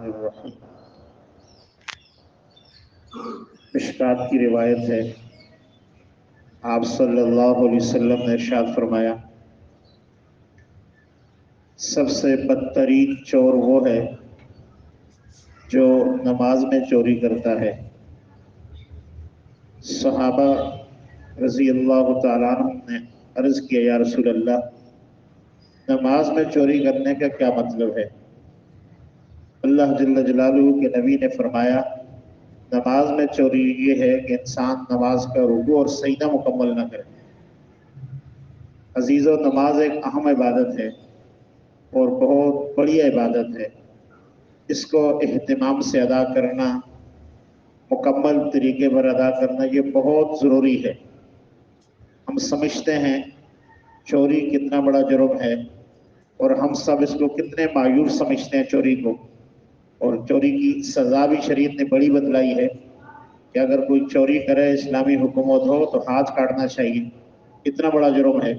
الرحیم۔ مشکات کی روایت ہے، آپ صلی اللہ علیہ وسلم نے ارشاد فرمایا، سب سے بدترین چور وہ ہے جو نماز میں چوری کرتا ہے۔ صحابہ رضی اللہ تعالیٰ عنہ نے عرض کیا، یا رسول اللہ، نماز میں چوری کرنے کا کیا مطلب ہے؟ اللہ جل جلالہ کے نبی نے فرمایا، نماز میں چوری یہ ہے کہ انسان نماز کا رکوع اور سجدہ مکمل نہ کرے۔ عزیزو، نماز ایک اہم عبادت ہے اور بہت بڑی عبادت ہے۔ اس کو اہتمام سے ادا کرنا، مکمل طریقے پر ادا کرنا، یہ بہت ضروری ہے۔ ہم سمجھتے ہیں چوری کتنا بڑا جرم ہے اور ہم سب اس کو کتنے مایوس سمجھتے ہیں چوری کو، اور چوری کی سزا بھی شریعت نے بڑی بتلائی ہے کہ اگر کوئی چوری کرے، اسلامی حکومت ہو تو ہاتھ کاٹنا چاہیے، اتنا بڑا جرم ہے۔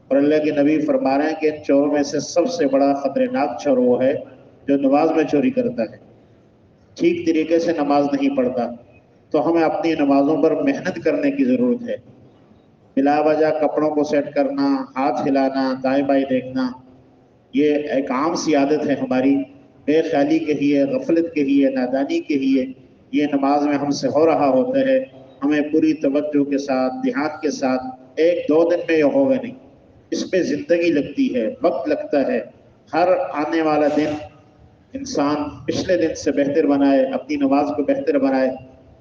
اور اللہ کے نبی فرما رہے ہیں کہ ان چوروں میں سے سب سے بڑا خطرناک چور وہ ہے جو نماز میں چوری کرتا ہے، ٹھیک طریقے سے نماز نہیں پڑھتا۔ تو ہمیں اپنی نمازوں پر محنت کرنے کی ضرورت ہے۔ بلا وجہ کپڑوں کو سیٹ کرنا، ہاتھ ہلانا، دائیں بائیں دیکھنا، یہ ایک عام سی عادت ہے ہماری، بے خیالی کے ہی ہے، غفلت کے ہی ہے، نادانی کے ہی ہے۔ یہ نماز میں ہم سے ہو رہا ہوتا ہے، ہمیں پوری توجہ کے ساتھ، دیہات کے ساتھ، ایک دو دن میں یہ ہوگا نہیں، اس پہ زندگی لگتی ہے، وقت لگتا ہے۔ ہر آنے والا دن انسان پچھلے دن سے بہتر بنائے، اپنی نماز کو بہتر بنائے۔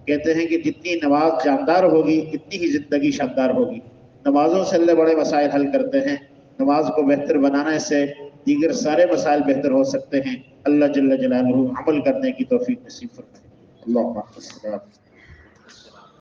کہتے ہیں کہ جتنی نماز جاندار ہوگی اتنی ہی زندگی شاندار ہوگی۔ نمازوں سے اللہ بڑے مسائل حل کرتے ہیں۔ نماز کو بہتر بنانے سے دیگر سارے مسائل بہتر ہو سکتے ہیں۔ اللہ جل جلالہ عمل کرنے کی توفیق نصیب فرمائے۔ اللہ